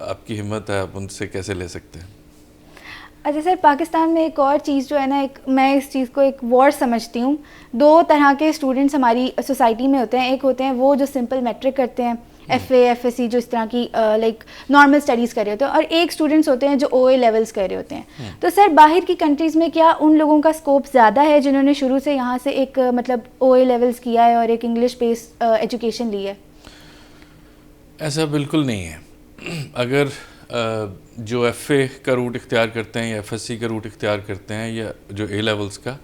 آپ کی ہمت ہے آپ ان سے کیسے لے سکتے ہیں. اچھا سر، پاکستان میں ایک اور چیز جو ہے نا، میں اس چیز کو ایک وار سمجھتی ہوں. دو طرح کے اسٹوڈنٹس ہماری سوسائٹی میں ہوتے ہیں. ایک ہوتے ہیں وہ جو سمپل میٹرک کرتے ہیں، F A F S C, جو اس طرح کی لائک نارمل اسٹڈیز کر رہے ہوتے ہیں، اور ایک اسٹوڈنٹس ہوتے ہیں جو او اے لیولس کر رہے ہوتے ہیں. تو سر باہر کی کنٹریز میں کیا ان لوگوں کا اسکوپ زیادہ ہے جنہوں نے شروع سے یہاں سے ایک مطلب او اے لیولس کیا ہے اور ایک انگلش بیس ایجوکیشن لی ہے؟ ایسا بالکل نہیں ہے. اگر جو ایف اے کا روٹ اختیار کرتے ہیں یا ایف ایس سی کا روٹ اختیار کرتے ہیں یا جو اے لیولس کا،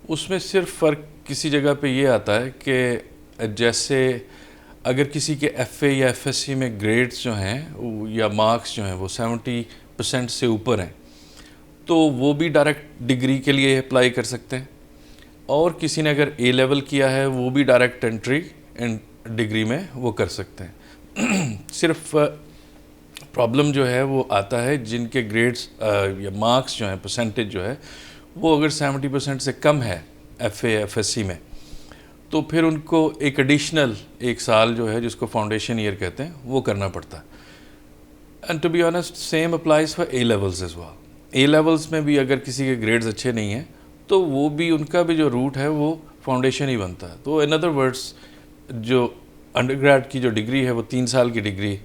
اس میں صرف فرق کسی جگہ پہ یہ آتا ہے کہ جیسے اگر کسی کے ایف اے یا ایف ایس سی میں گریڈز جو ہیں یا مارکس جو ہیں وہ 70% سے اوپر ہیں، تو وہ بھی ڈائریکٹ ڈگری کے لیے اپلائی کر سکتے ہیں. اور کسی نے اگر اے لیول کیا ہے وہ بھی ڈائریکٹ انٹری ڈگری میں وہ کر سکتے ہیں. صرف پرابلم جو ہے وہ آتا ہے جن کے گریڈز یا مارکس جو ہیں، پرسنٹیج جو ہے وہ اگر 70% سے کم ہے F A F S C میں، تو پھر ان کو ایک ایڈیشنل 1 سال جو ہے جس کو فاؤنڈیشن ایئر کہتے ہیں وہ کرنا پڑتا ہے. And to be honest same applies for A levels as well. A levels میں بھی اگر کسی کے گریڈز اچھے نہیں ہیں تو وہ بھی ان کا بھی جو روٹ ہے وہ فاؤنڈیشن ہی بنتا ہے. تو ان ادر ورڈس جو انڈر گریڈ کی جو ڈگری ہے وہ 3 سال کی ڈگری.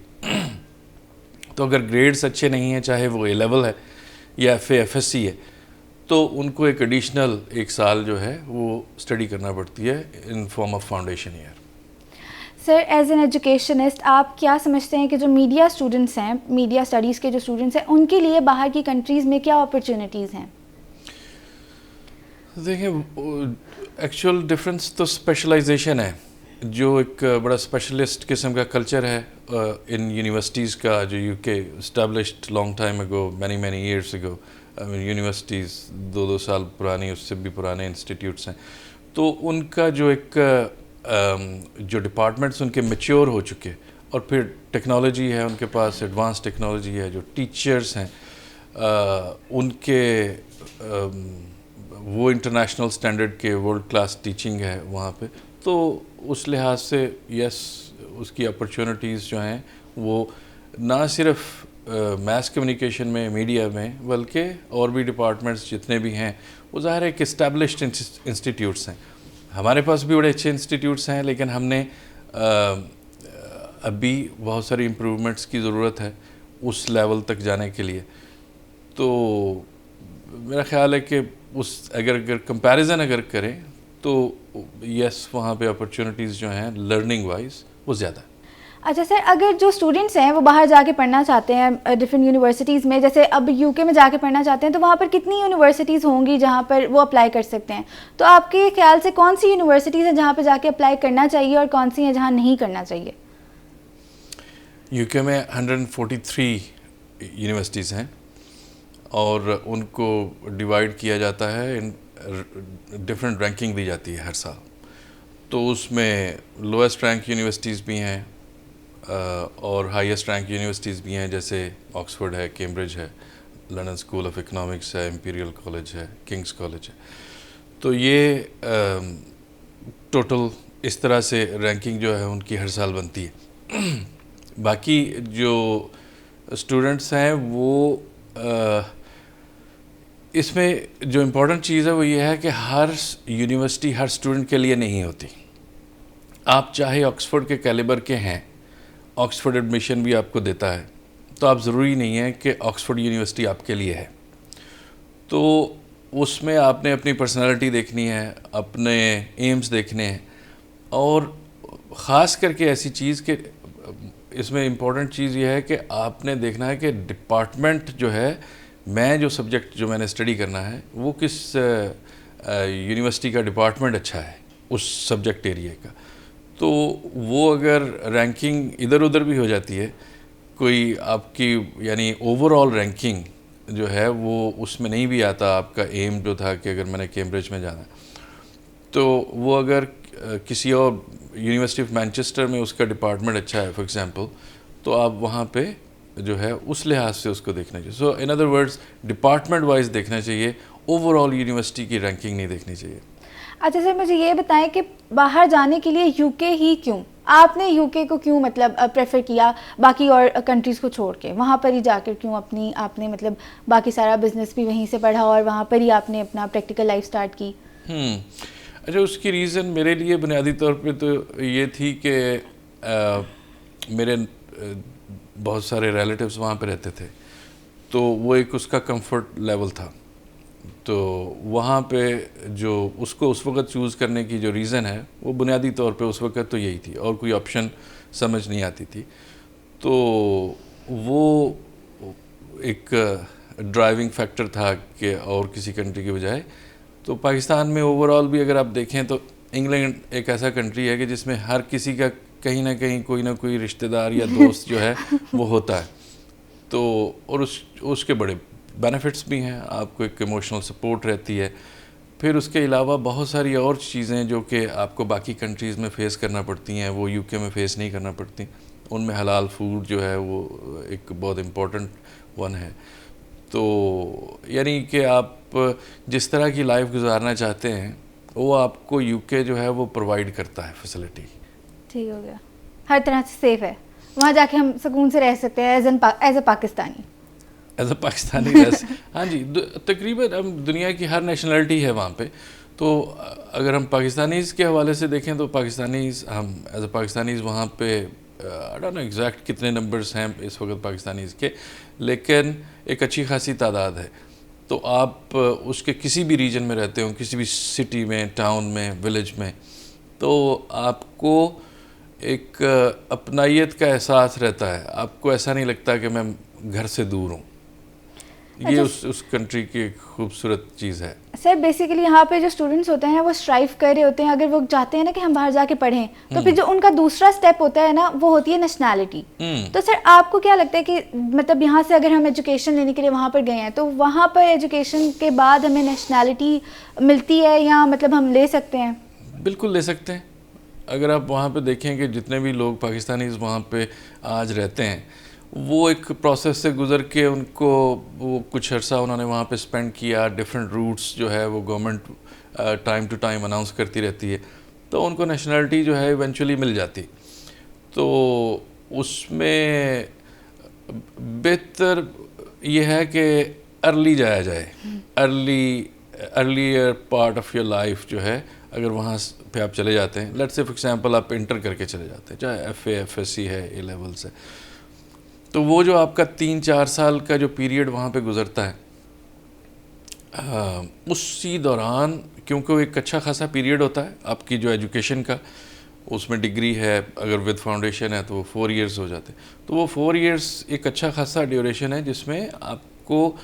تو اگر گریڈز اچھے نہیں ہیں، چاہے وہ اے لیول ہے یا F A F S C ہے، تو ان کو ایک ایڈیشنل 1 سال جو ہے وہ اسٹڈی کرنا پڑتی ہے in form of foundation year. Sir as an educationist آپ کیا سمجھتے ہیں کہ جو میڈیا اسٹوڈنٹس ہیں، میڈیا اسٹڈیز کے جو اسٹوڈنٹس ہیں، ان کے لیے باہر کی کنٹریز میں کیا اپرچونیٹیز ہیں؟ دیکھیں ایکچوئل ڈفرینس تو اسپیشلائزیشن ہے. جو ایک بڑا اسپیشلسٹ قسم کا کلچر ہے ان یونیورسٹیز کا، جو یو کے established long time ago, many years ago. Universities 2 سال پرانی، اس سے بھی پرانے انسٹیٹیوٹس ہیں. تو ان کا جو ایک جو ڈپارٹمنٹس ان کے میچور ہو چکے، اور پھر ٹیکنالوجی ہے ان کے پاس، ایڈوانس ٹیکنالوجی ہے. جو ٹیچرز ہیں ان کے وہ انٹرنیشنل اسٹینڈرڈ کے ورلڈ کلاس ٹیچنگ ہے وہاں پہ. تو اس لحاظ سے یس، اس کی اپرچونیٹیز جو ہیں وہ نہ صرف میس کمیونیکیشن میں، میڈیا میں، بلکہ اور بھی ڈپارٹمنٹس جتنے بھی ہیں وہ ظاہر ہے کہ اسٹیبلشڈ انسٹیٹیوٹس ہیں. ہمارے پاس بھی بڑے اچھے انسٹیٹیوٹس ہیں، لیکن ہم نے ابھی بہت ساری امپرومنٹس کی ضرورت ہے اس لیول تک جانے کے لیے. تو میرا خیال ہے کہ اگر کمپیریزن اگر کریں تو یس، وہاں پہ اپرچونیٹیز جو ہیں لرننگ وائز وہ زیادہ ہے. اچھا سر، اگر جو اسٹوڈنٹس ہیں وہ باہر جا کے پڑھنا چاہتے ہیں ڈفرینٹ یونیورسٹیز میں، جیسے اب یو کے میں جا کے پڑھنا چاہتے ہیں، تو وہاں پر کتنی یونیورسٹیز ہوں گی جہاں پر وہ اپلائی کر سکتے ہیں؟ تو آپ کے خیال سے کون سی یونیورسٹیز ہیں جہاں پہ جا کے اپلائی کرنا چاہیے اور کون سی ہیں جہاں نہیں کرنا چاہیے؟ یو کے میں 143 یونیورسٹیز ہیں، اور ان کو ڈیوائڈ کیا جاتا ہے، ڈفرینٹ رینکنگ دی جاتی ہے ہر سال. تو اس میں لوئسٹ رینک یونیورسٹیز بھی ہیں اور ہائیسٹ رینک یونیورسٹیز بھی ہیں، جیسے آکسفورڈ ہے، کیمبرج ہے، لنڈن اسکول آف اکنامکس ہے، امپیریل کالج ہے، کنگس کالج ہے. تو یہ ٹوٹل اس طرح سے رینکنگ جو ہے ان کی ہر سال بنتی ہے. باقی جو اسٹوڈنٹس ہیں وہ اس میں جو امپورٹنٹ چیز ہے وہ یہ ہے کہ ہر یونیورسٹی ہر اسٹوڈنٹ کے لیے نہیں ہوتی. آپ چاہے آکسفورڈ کے کیلیبر کے ہیں، آکسفورڈ ایڈمیشن بھی آپ کو دیتا ہے، تو آپ ضروری نہیں ہے کہ آکسفورڈ یونیورسٹی آپ کے لیے ہے. تو اس میں آپ نے اپنی پرسنالٹی دیکھنی ہے، اپنے ایمز دیکھنے ہیں، اور خاص کر کے ایسی چیز کہ اس میں امپورٹنٹ چیز یہ ہے کہ آپ نے دیکھنا ہے کہ ڈپارٹمنٹ جو ہے، میں جو سبجیکٹ جو میں نے اسٹڈی کرنا ہے وہ کس یونیورسٹی کا ڈپارٹمنٹ اچھا ہے اس سبجیکٹ ایریا کا. تو وہ اگر رینکنگ ادھر ادھر بھی ہو جاتی ہے، کوئی آپ کی یعنی اوور آل رینکنگ جو ہے وہ اس میں نہیں بھی آتا، آپ کا ایم جو تھا کہ اگر میں نے کیمبرج میں جانا ہے، تو وہ اگر کسی اور یونیورسٹی آف مینچسٹر میں اس کا ڈپارٹمنٹ اچھا ہے فار ایگزامپل، تو آپ وہاں پہ جو ہے اس لحاظ سے اس کو دیکھنا چاہیے. So in other words department wise دیکھنا چاہیے، اوور آل یونیورسٹی کی رینکنگ نہیں دیکھنی چاہیے. اچھا سر، مجھے یہ بتائیں کہ باہر جانے کے لیے یو کے ہی کیوں؟ آپ نے یو کے کو کیوں مطلب پریفر کیا باقی اور کنٹریز کو چھوڑ کے؟ وہاں پر ہی جا کر کیوں آپ نے مطلب باقی سارا بزنس بھی وہیں سے پڑھا اور وہاں پر ہی آپ نے اپنا پریکٹیکل لائف سٹارٹ کی؟ اچھا، اس کی ریزن میرے لیے بنیادی طور پہ تو یہ تھی کہ میرے بہت سارے ریلیٹیوز وہاں پہ رہتے تھے، تو وہ ایک اس کا کمفرٹ لیول تھا. تو وہاں پہ جو اس کو اس وقت چوز کرنے کی جو ریزن ہے وہ بنیادی طور پہ اس وقت تو یہی تھی، اور کوئی آپشن سمجھ نہیں آتی تھی. تو وہ ایک ڈرائیونگ فیکٹر تھا کہ اور کسی کنٹری کے بجائے. تو پاکستان میں اوور آل بھی اگر آپ دیکھیں تو انگلینڈ ایک ایسا کنٹری ہے کہ جس میں ہر کسی کا کہیں نہ کہیں کوئی نہ کوئی رشتہ دار یا دوست جو ہے وہ ہوتا ہے. تو اور اس کے بڑے بینیفٹس بھی ہیں، آپ کو ایک ایموشنل سپورٹ رہتی ہے. پھر اس کے علاوہ بہت ساری اور چیزیں جو کہ آپ کو باقی کنٹریز میں فیس کرنا پڑتی ہیں وہ یو کے میں فیس نہیں کرنا پڑتی. ان میں حلال فوڈ جو ہے وہ ایک بہت امپورٹنٹ ون ہے. تو یعنی کہ آپ جس طرح کی لائف گزارنا چاہتے ہیں وہ آپ کو یو کے جو ہے وہ پرووائڈ کرتا ہے فیسلٹی. ٹھیک ہو گیا، ہر طرح سے سیف ہے وہاں جا کے، ہم سکون سے رہ سکتے ہیں ایز اے پاکستانی. ہاں جی، تقریباً ہم دنیا کی ہر نیشنلٹی ہے وہاں پہ. تو اگر ہم پاکستانیز کے حوالے سے دیکھیں تو پاکستانیز، ہم ایز اے پاکستانیز وہاں پہ آئی ڈونٹ نو ایگزیکٹ کتنے نمبرز ہیں اس وقت پاکستانیز کے، لیکن ایک اچھی خاصی تعداد ہے. تو آپ اس کے کسی بھی ریجن میں رہتے ہوں، کسی بھی سٹی میں، ٹاؤن میں، ولیج میں، تو آپ کو ایک اپنائیت کا احساس رہتا ہے. آپ کو ایسا نہیں لگتا کہ میں گھر سے دور ہوں. یہ اس کنٹری کی ایک خوبصورت چیز ہے. سر بیسیکلی یہاں پہ جو اسٹوڈنٹس ہوتے ہیں وہ اسٹرائیو کر رہے ہوتے ہیں، اگر وہ چاہتے ہیں نا کہ ہم باہر جا کے پڑھیں، تو پھر جو ان کا دوسرا اسٹیپ ہوتا ہے نا وہ ہوتی ہے نیشنلٹی. تو سر آپ کو کیا لگتا ہے کہ مطلب یہاں سے اگر ہم ایجوکیشن لینے کے لیے وہاں پر گئے ہیں تو وہاں پر ایجوکیشن کے بعد ہمیں نیشنلٹی ملتی ہے یا مطلب ہم لے سکتے ہیں؟ بالکل لے سکتے ہیں. اگر آپ وہاں پہ دیکھیں کہ جتنے بھی لوگ پاکستانیز وہاں پہ آج رہتے ہیں وہ ایک پروسیس سے گزر کے ان کو وہ کچھ عرصہ انہوں نے وہاں پہ اسپینڈ کیا. ڈفرینٹ روٹس جو ہے وہ government time to time announce کرتی رہتی ہے، تو ان کو نیشنلٹی جو ہے ایونچولی مل جاتی. تو اس میں بہتر یہ ہے کہ ارلی جایا جائے. Earlier part of your life جو ہے اگر وہاں پہ آپ چلے جاتے ہیں، لیٹس سے فار ایگزامپل آپ انٹر کر کے چلے جاتے ہیں، چاہے F A, F S C ہے، اے لیولس ہے، تو وہ جو آپ کا 3-4 سال کا جو پیریڈ وہاں پہ گزرتا ہے، اسی دوران کیونکہ وہ ایک اچھا خاصا پیریڈ ہوتا ہے آپ کی جو ایجوکیشن کا، اس میں ڈگری ہے اگر ود فاؤنڈیشن ہے تو وہ 4 ایئرس ہو جاتے ہیں. تو وہ 4 ایئرس ایک اچھا خاصا ڈیوریشن ہے جس میں آپ کو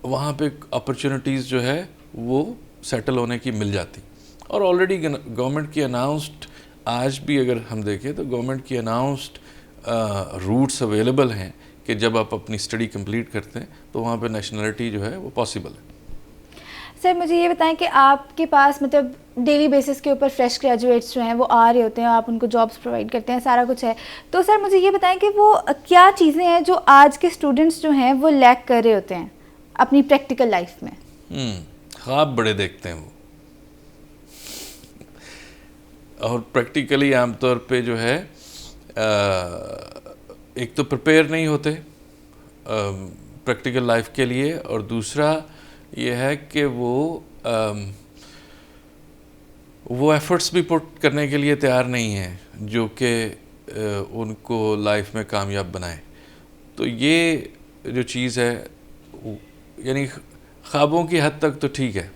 وہاں پہ اپرچونیٹیز جو ہے وہ سیٹل ہونے کی مل جاتی. اور آلریڈی گورنمنٹ کی اناؤنسڈ، آج بھی اگر ہم دیکھیں تو گورنمنٹ کی اناؤنسڈ روٹس اویلیبل ہیں کہ جب آپ اپنی اسٹڈی کمپلیٹ کرتے ہیں تو وہاں پہ نیشنلٹی جو ہے وہ پاسبل ہے. سر مجھے یہ بتائیں کہ آپ کے پاس مطلب ڈیلی بیسس کے اوپر فریش گریجویٹس جو ہیں وہ آ رہے ہوتے ہیں، آپ ان کو جابس پرووائڈ کرتے ہیں، سارا کچھ ہے. تو سر مجھے یہ بتائیں کہ وہ کیا چیزیں ہیں جو آج کے اسٹوڈنٹس جو ہیں وہ لیک کر رہے ہوتے ہیں اپنی پریکٹیکل لائف میں؟ خواب بڑے دیکھتے ہیں وہ، اور پریکٹیکلی عام طور پہ جو ہے ایک تو پریپیئر نہیں ہوتے پریکٹیکل لائف کے لیے، اور دوسرا یہ ہے کہ وہ ایفرٹس بھی پٹ کرنے کے لیے تیار نہیں ہیں جو کہ ان کو لائف میں کامیاب بنائے. تو یہ جو چیز ہے یعنی خوابوں کی حد تک تو ٹھیک ہے،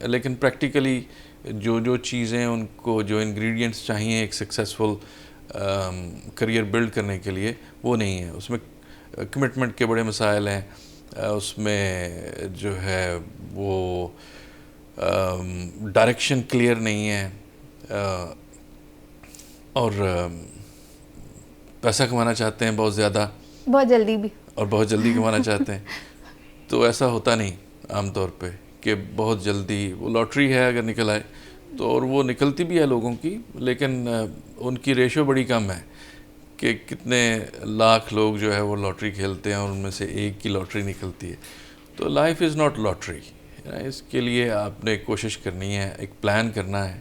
لیکن پریکٹیکلی جو چیزیں ان کو، جو انگریڈینٹس چاہیے ایک سکسیزفل کریئر بلڈ کرنے کے لیے، وہ نہیں ہے. اس میں کمٹمنٹ کے بڑے مسائل ہیں، اس میں جو ہے وہ ڈائریکشن کلیئر نہیں ہے، اور پیسہ کمانا چاہتے ہیں بہت زیادہ، بہت جلدی بھی، اور بہت جلدی کمانا چاہتے ہیں. تو ایسا ہوتا نہیں عام طور پہ کہ بہت جلدی، وہ لاٹری ہے اگر نکل آئے تو، اور وہ نکلتی بھی ہے لوگوں کی، لیکن ان کی ریشو بڑی کم ہے کہ کتنے لاکھ لوگ جو ہے وہ لاٹری کھیلتے ہیں اور ان میں سے ایک کی لاٹری نکلتی ہے. تو لائف از ناٹ لاٹری. اس کے لیے آپ نے کوشش کرنی ہے، ایک پلان کرنا ہے،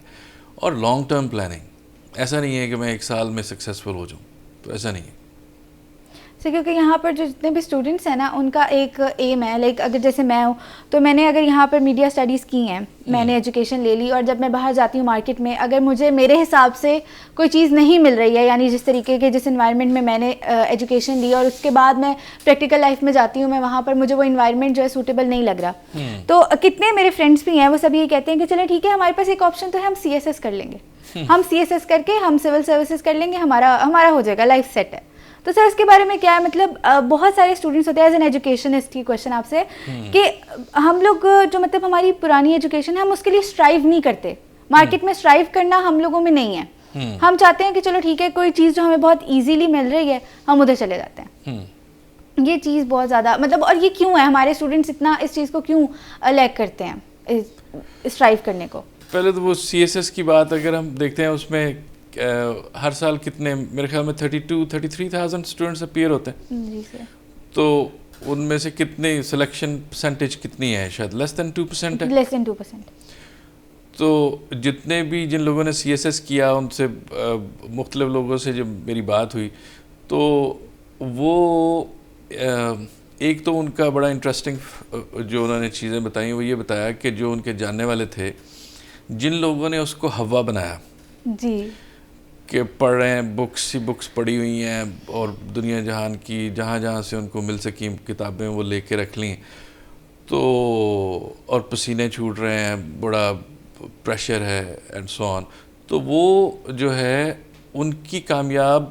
اور لانگ ٹرم پلاننگ. ایسا نہیں ہے کہ میں 1 سال میں سکسیزفل ہو جاؤں, تو ایسا نہیں ہے. کیونکہ یہاں پر جو جتنے بھی اسٹوڈنٹس ہیں نا ان کا ایک ایم ہے, لائک اگر جیسے میں ہوں تو میں نے اگر یہاں پر میڈیا اسٹڈیز کی ہیں, میں نے ایجوکیشن لے لی, اور جب میں باہر جاتی ہوں مارکیٹ میں, اگر مجھے میرے حساب سے کوئی چیز نہیں مل رہی ہے, یعنی جس طریقے کے جس انوائرمنٹ میں نے ایجوکیشن لی اور اس کے بعد میں پریکٹیکل لائف میں جاتی ہوں, میں وہاں پر مجھے وہ انوائرمنٹ جو ہے سوٹیبل نہیں لگ رہا, تو کتنے میرے فرینڈس بھی ہیں وہ سب یہ کہتے ہیں کہ چلیں ٹھیک ہے ہمارے پاس ایک آپشن تو ہے, ہم CSS کر لیں گے, ہم CSS کر کے ہم سول سروسز کر لیں گے, ہمارا ہو جائے گا, لائف سیٹ ہے. تو سر اس کے بارے میں کیا ہے, مطلب بہت سارے اسٹوڈنٹس ہوتے ہیں, ایز این ایجوکیشنسٹ کی کوشچن آپ سے کہ ہم لوگ جو مطلب ہماری پرانی ایجوکیشن ہے ہم اس کے لیے اسٹرائیو نہیں کرتے, مارکیٹ میں اسٹرائیو کرنا ہم لوگوں میں نہیں ہے, ہم چاہتے ہیں کہ چلو ٹھیک ہے کوئی چیز جو ہمیں بہت ایزیلی مل رہی ہے ہم ادھر چلے جاتے ہیں. یہ چیز بہت زیادہ مطلب, اور یہ کیوں ہے, ہمارے اسٹوڈنٹس اتنا اس چیز کو کیوں لیک کرتے ہیں اسٹرائیو کرنے کو؟ پہلے تو وہ CSS کی بات اگر ہم دیکھتے ہیں, اس میں ہر سال کتنے, میرے خیال میں 33,000 اسٹوڈنٹس اپیئر ہوتے ہیں. جی سر. تو ان میں سے کتنے سلیکشن پرسنٹیج کتنی ہے, شاید لیس دین 2% ہے. لیس دین 2%. تو جتنے بھی جن لوگوں نے CSS کیا ان سے مختلف لوگوں سے جب میری بات ہوئی تو وہ ایک تو ان کا بڑا انٹرسٹنگ جو انہوں نے چیزیں بتائیں وہ یہ بتایا کہ جو ان کے جاننے والے تھے جن لوگوں نے اس کو ہوا بنایا, جی, کہ پڑھ رہے ہیں بکس ہی بکس پڑھی ہوئی ہیں اور دنیا جہان کی جہاں جہاں سے ان کو مل سکیں کتابیں وہ لے کے رکھ لیں, تو اور پسینے چھوٹ رہے ہیں, بڑا پریشر ہے اینڈ سو آن, تو وہ جو ہے ان کی کامیاب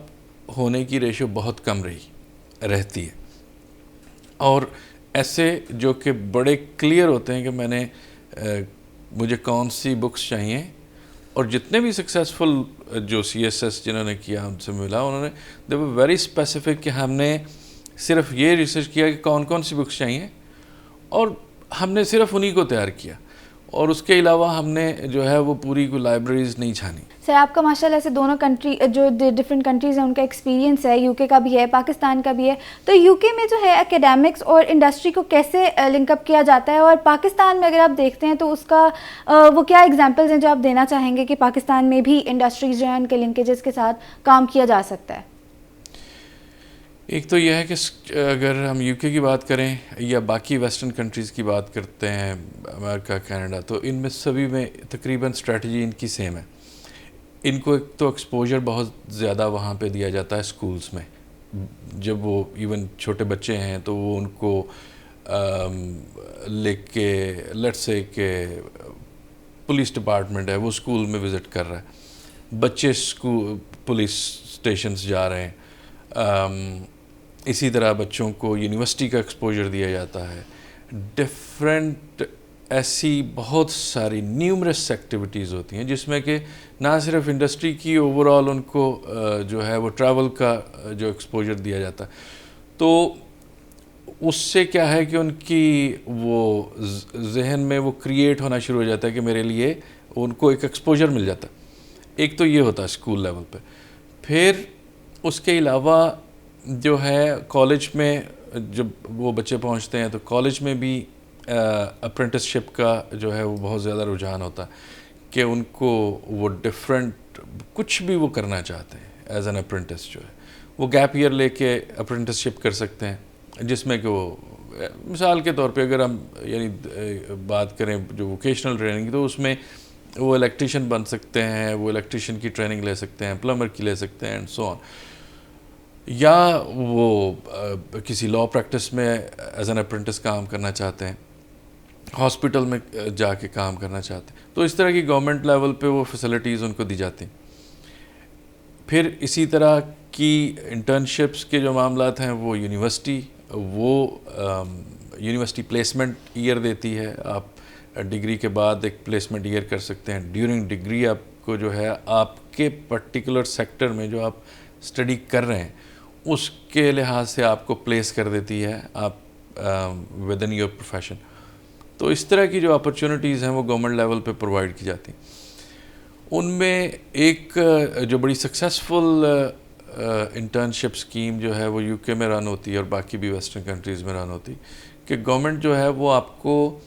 ہونے کی ریشو بہت کم رہتی ہے. اور ایسے جو کہ بڑے کلیئر ہوتے ہیں کہ میں نے مجھے کون سی بکس چاہیے, اور جتنے بھی سکسیزفل جو CSS جنہوں نے کیا ان سے ملا, انہوں نے دے ور ویری اسپیسیفک کہ ہم نے صرف یہ ریسرچ کیا کہ کون کون سی بکس چاہیے اور ہم نے صرف انہی کو تیار کیا, اور اس کے علاوہ ہم نے جو ہے وہ پوری کوئی لائبریریز نہیں چھانی. سر آپ کا ماشاءاللہ سے دونوں کنٹری جو ڈفرینٹ کنٹریز ہیں ان کا ایکسپیرینس ہے, UK کا بھی ہے, پاکستان کا بھی ہے, تو UK میں جو ہے اکیڈیمکس اور انڈسٹری کو کیسے لنک اپ کیا جاتا ہے, اور پاکستان میں اگر آپ دیکھتے ہیں تو اس کا وہ کیا ایگزامپلز ہیں جو آپ دینا چاہیں گے کہ پاکستان میں بھی انڈسٹریز جو ہیں ان کے لنکیجز کے ساتھ کام کیا جا سکتا ہے؟ ایک تو یہ ہے کہ اگر ہم UK کی بات کریں یا باقی ویسٹرن کنٹریز کی بات کرتے ہیں, امریکہ, کینیڈا, تو ان میں سبھی میں تقریباً اسٹریٹجی ان کی سیم ہے. ان کو ایک تو ایکسپوجر بہت زیادہ وہاں پہ دیا جاتا ہے اسکولس میں, جب وہ ایون چھوٹے بچے ہیں تو وہ ان کو لے کے لیٹس سے کہ پولیس ڈپارٹمنٹ ہے وہ اسکول میں وزٹ کر رہا ہے, بچے اسکول پولیس اسٹیشنز جا رہے ہیں, اسی طرح بچوں کو یونیورسٹی کا ایکسپوجر دیا جاتا ہے. ڈفرینٹ ایسی بہت ساری نیومرس ایکٹیویٹیز ہوتی ہیں جس میں کہ نہ صرف انڈسٹری کی اوور آل ان کو جو ہے وہ ٹریول کا جو ایکسپوجر دیا جاتا ہے, تو اس سے کیا ہے کہ ان کی وہ ذہن میں وہ کریٹ ہونا شروع ہو جاتا ہے کہ میرے لیے ان کو ایک ایکسپوجر مل جاتا ہے. ایک تو یہ ہوتا ہے اسکول لیول پہ. پھر اس کے علاوہ جو ہے کالج میں جب وہ بچے پہنچتے ہیں تو کالج میں بھی اپرینٹس شپ کا جو ہے وہ بہت زیادہ رجحان ہوتا ہے کہ ان کو وہ ڈفرینٹ کچھ بھی وہ کرنا چاہتے ہیں ایز این اپرینٹس, جو ہے وہ گیپ ایئر لے کے اپرینٹس شپ کر سکتے ہیں, جس میں کہ وہ مثال کے طور پہ اگر ہم یعنی بات کریں جو ووکیشنل ٹریننگ, تو اس میں وہ الیکٹریشین بن سکتے ہیں, وہ الیکٹریشین کی ٹریننگ لے سکتے ہیں, پلمبر کی لے سکتے ہیں اینڈ سو آن, یا وہ کسی لاء پریکٹس میں ایز این اپرینٹس کام کرنا چاہتے ہیں, ہاسپٹل میں جا کے کام کرنا چاہتے ہیں, تو اس طرح کی گورنمنٹ لیول پہ وہ فیسلٹیز ان کو دی جاتی ہیں. پھر اسی طرح کی انٹرنشپس کے جو معاملات ہیں وہ یونیورسٹی پلیسمنٹ ایئر دیتی ہے, آپ ڈگری کے بعد ایک پلیسمنٹ ایئر کر سکتے ہیں. ڈیورنگ ڈگری آپ کو جو ہے آپ کے پرٹیکولر سیکٹر میں جو آپ اسٹڈی کر رہے ہیں اس کے لحاظ سے آپ کو پلیس کر دیتی ہے آپ ود ان یور پروفیشن. تو اس طرح کی جو اپرچونیٹیز ہیں وہ گورنمنٹ لیول پہ پرووائڈ کی جاتی ہیں. ان میں ایک جو بڑی سکسیزفل انٹرنشپ اسکیم جو ہے وہ UK میں رن ہوتی ہے اور باقی بھی ویسٹرن کنٹریز میں رن ہوتی, کہ گورنمنٹ جو ہے وہ آپ کو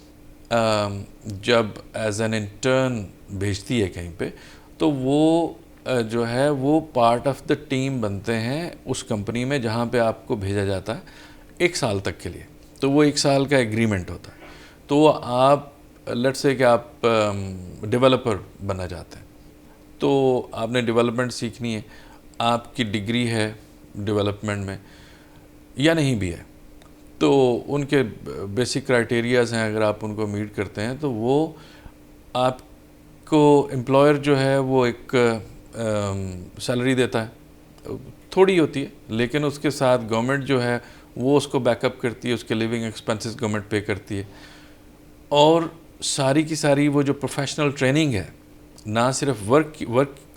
جب ایز این انٹرن بھیجتی ہے کہیں پہ, تو وہ جو ہے وہ پارٹ آف دا ٹیم بنتے ہیں اس کمپنی میں جہاں پہ آپ کو بھیجا جاتا ہے 1 سال تک کے لیے. تو وہ 1 سال کا ایگریمنٹ ہوتا ہے. تو وہ آپ لیٹس سے کہ آپ ڈیولپر بننا چاہتے ہیں, تو آپ نے ڈیولپمنٹ سیکھنی ہے, آپ کی ڈگری ہے ڈیولپمنٹ میں یا نہیں بھی ہے, تو ان کے بیسک کرائٹیریاز ہیں, اگر آپ ان کو میٹ کرتے ہیں تو وہ آپ کو امپلائر جو ہے وہ ایک سیلری دیتا ہے, تھوڑی ہوتی ہے لیکن اس کے ساتھ گورنمنٹ جو ہے وہ اس کو بیک اپ کرتی ہے, اس کے لیونگ ایکسپنسز گورنمنٹ پے کرتی ہے, اور ساری کی ساری وہ جو پروفیشنل ٹریننگ ہے, نہ صرف ورک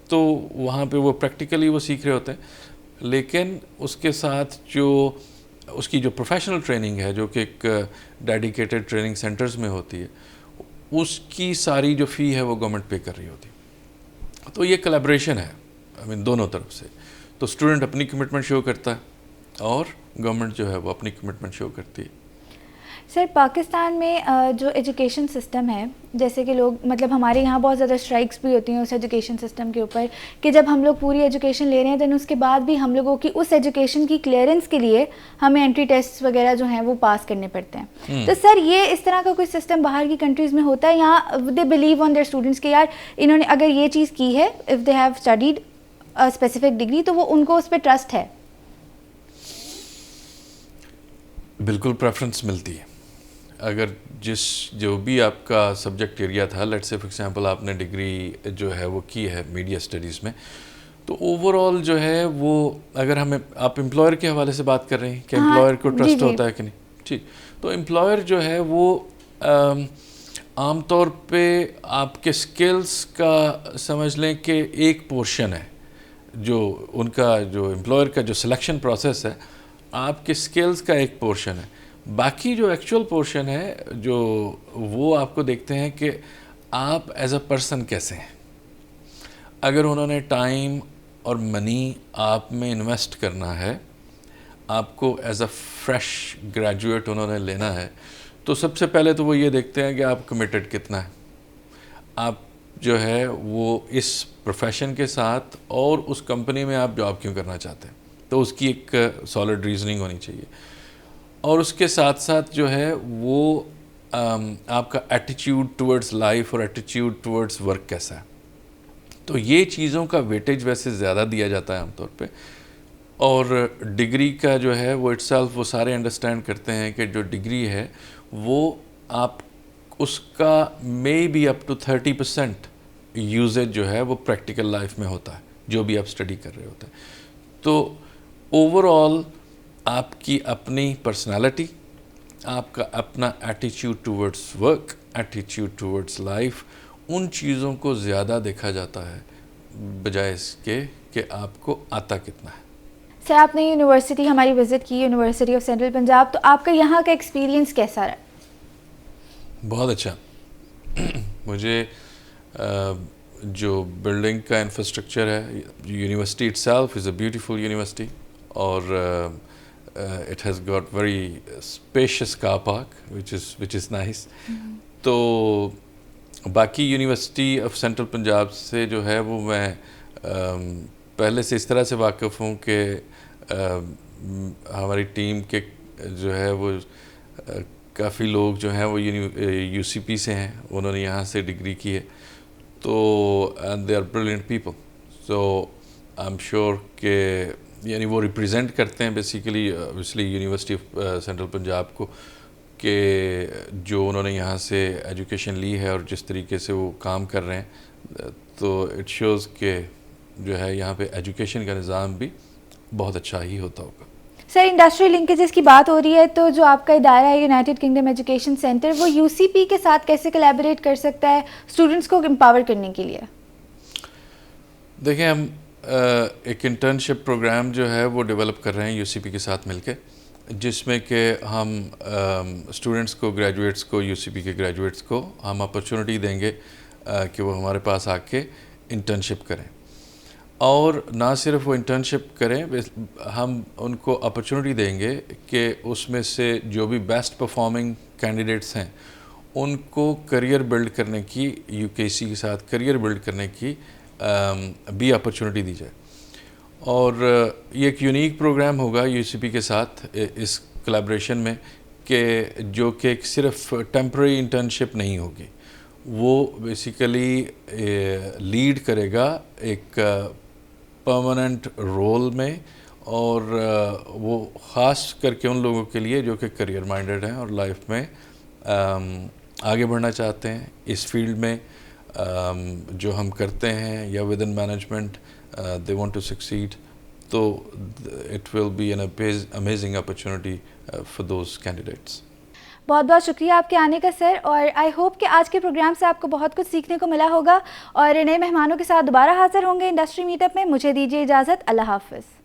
تو وہاں پہ وہ پریکٹیکلی وہ سیکھ رہے ہوتے ہیں, لیکن اس کے ساتھ جو اس کی جو پروفیشنل ٹریننگ ہے جو کہ ایک ڈیڈیکیٹڈ ٹریننگ سینٹرز میں ہوتی ہے, اس کی ساری جو فی ہے وہ گورنمنٹ پے کر رہی ہوتی ہے. تو یہ کولیبریشن ہے دونوں طرف سے. تو اسٹوڈنٹ اپنی کمٹمنٹ شو کرتا ہے اور گورنمنٹ جو ہے وہ اپنی کمٹمنٹ شو کرتی ہے. سر پاکستان میں جو ایجوکیشن سسٹم ہے, جیسے کہ لوگ مطلب ہمارے یہاں بہت زیادہ اسٹرائکس بھی ہوتی ہیں اس ایجوکیشن سسٹم کے اوپر کہ جب ہم لوگ پوری ایجوکیشن لے رہے ہیں دین اس کے بعد بھی ہم لوگوں کی اس ایجوکیشن کی کلیئرنس کے لیے ہمیں انٹری ٹیسٹ وغیرہ جو ہیں وہ پاس کرنے پڑتے ہیں. تو سر یہ اس طرح کا کوئی سسٹم باہر کی کنٹریز میں ہوتا ہے, یہاں they believe on their students کہ یار انہوں نے اگر یہ چیز کی ہے, if they have studied specific degree, تو وہ ان کو اس پہ ٹرسٹ ہے؟ بالکل پریفرنس ملتی ہے. اگر جو بھی آپ کا سبجیکٹ ایریا تھا, لیٹ سے فار ایگزامپل آپ نے ڈگری جو ہے وہ کی ہے میڈیا اسٹڈیز میں, تو اوور آل جو ہے وہ اگر ہمیں آپ امپلائر کے حوالے سے بات کر رہے ہیں کہ امپلائر کو ٹرسٹ ہوتا ہے کہ نہیں, ٹھیک, تو امپلائر جو ہے وہ عام طور پہ آپ کے سکلز کا سمجھ لیں کہ ایک پورشن ہے, جو ان کا جو امپلائر کا جو سلیکشن پروسیس ہے آپ کے سکلز کا ایک پورشن ہے. باقی جو ایکچوئل پورشن ہے جو وہ آپ کو دیکھتے ہیں کہ آپ ایز اے پرسن کیسے ہیں. اگر انہوں نے ٹائم اور منی آپ میں انویسٹ کرنا ہے, آپ کو ایز اے فریش گریجویٹ انہوں نے لینا ہے, تو سب سے پہلے تو وہ یہ دیکھتے ہیں کہ آپ کمیٹڈ کتنا ہے, آپ جو ہے وہ اس پروفیشن کے ساتھ اور اس کمپنی میں آپ جاب کیوں کرنا چاہتے ہیں. تو اس کی ایک سالڈ ریزننگ ہونی چاہیے, اور اس کے ساتھ ساتھ جو ہے وہ آپ کا ایٹیٹیوڈ ٹورڈز لائف اور ایٹیٹیوڈ ٹورڈز ورک کیسا ہے. تو یہ چیزوں کا ویٹیج ویسے زیادہ دیا جاتا ہے عام طور پہ. اور ڈگری کا جو ہے وہ اٹ سیلف وہ سارے انڈرسٹینڈ کرتے ہیں کہ جو ڈگری ہے وہ آپ اس کا may be up to 30% usage جو ہے وہ پریکٹیکل لائف میں ہوتا ہے, جو بھی آپ اسٹڈی کر رہے ہوتے ہیں. تو اوور آل آپ کی اپنی پرسنالٹی, آپ کا اپنا attitude towards work, attitude towards life, ان چیزوں کو زیادہ دیکھا جاتا ہے بجائے اس کے کہ آپ کو آتا کتنا ہے. سر آپ نے یونیورسٹی ہماری وزٹ کی, یونیورسٹی آف سینٹرل پنجاب, تو آپ کا یہاں کا ایکسپیرینس کیسا رہا؟ بہت اچھا. مجھے جو بلڈنگ کا انفراسٹرکچر ہے, university it self is a beautiful university, اور it has got very spacious car park which is nice. تو باقی یونیورسٹی آف سینٹرل پنجاب سے جو ہے وہ میں پہلے سے اس طرح سے واقف ہوں کہ ہماری ٹیم کے جو ہے وہ کافی لوگ جو ہیں وہ یو سی پی سے ہیں, انہوں نے یہاں سے ڈگری کی ہے, تو they are brilliant people. So I am sure کہ یعنی وہ ریپرزینٹ کرتے ہیں basically obviously University of Central Punjab کو, کہ جو انہوں نے یہاں سے ایجوکیشن لی ہے اور جس طریقے سے وہ کام کر رہے ہیں, تو اٹ شوز کہ جو ہے یہاں پہ ایجوکیشن کا نظام بھی بہت اچھا ہی ہوتا ہوگا. سر انڈسٹری لنکیجز کی بات ہو رہی ہے, تو جو آپ کا ادارہ ہے یونائٹیڈ کنگڈم ایجوکیشن سینٹر, وہ یو سی پی کے ساتھ کیسے کولیبریٹ کر سکتا ہے اسٹوڈنٹس کو امپاور کرنے کے لیے؟ دیکھیں, ہم ایک انٹرنشپ پروگرام جو ہے وہ ڈیولپ کر رہے ہیں یو سی پی کے ساتھ مل کے, جس میں کہ ہم اسٹوڈنٹس کو, گریجویٹس کو, یو سی پی کے گریجویٹس کو ہم اپرچونٹی دیں گے کہ وہ ہمارے پاس آ کے انٹرنشپ کریں. اور نہ صرف وہ انٹرنشپ کریں, ہم ان کو اپرچونٹی دیں گے کہ اس میں سے جو بھی بیسٹ پرفارمنگ کینڈیڈیٹس ہیں ان کو کریئر بلڈ کرنے کی, یو کے سی کے ساتھ کریئر بلڈ کرنے کی بھی اپرچونٹی دی جائے. اور یہ ایک یونیک پروگرام ہوگا یو سی پی کے ساتھ اس کلیبریشن میں کہ جو کہ صرف ٹیمپرری انٹرنشپ نہیں ہوگی, وہ بیسیکلی لیڈ کرے گا ایک پرماننٹ رول میں, اور وہ خاص کر کے ان لوگوں کے لیے جو کہ کریئر مائنڈیڈ ہیں اور لائف میں آگے بڑھنا چاہتے ہیں اس فیلڈ میں جو ہم کرتے ہیں, یا with in management they want to succeed. تو it will be an amazing opportunity for those candidates. بہت بہت شکریہ آپ کے آنے کا سر, اور آئی ہوپ کہ آج کے پروگرام سے آپ کو بہت کچھ سیکھنے کو ملا ہوگا, اور نئے مہمانوں کے ساتھ دوبارہ حاضر ہوں گے انڈسٹری میٹ اپ میں. مجھے دیجیے اجازت, اللہ حافظ.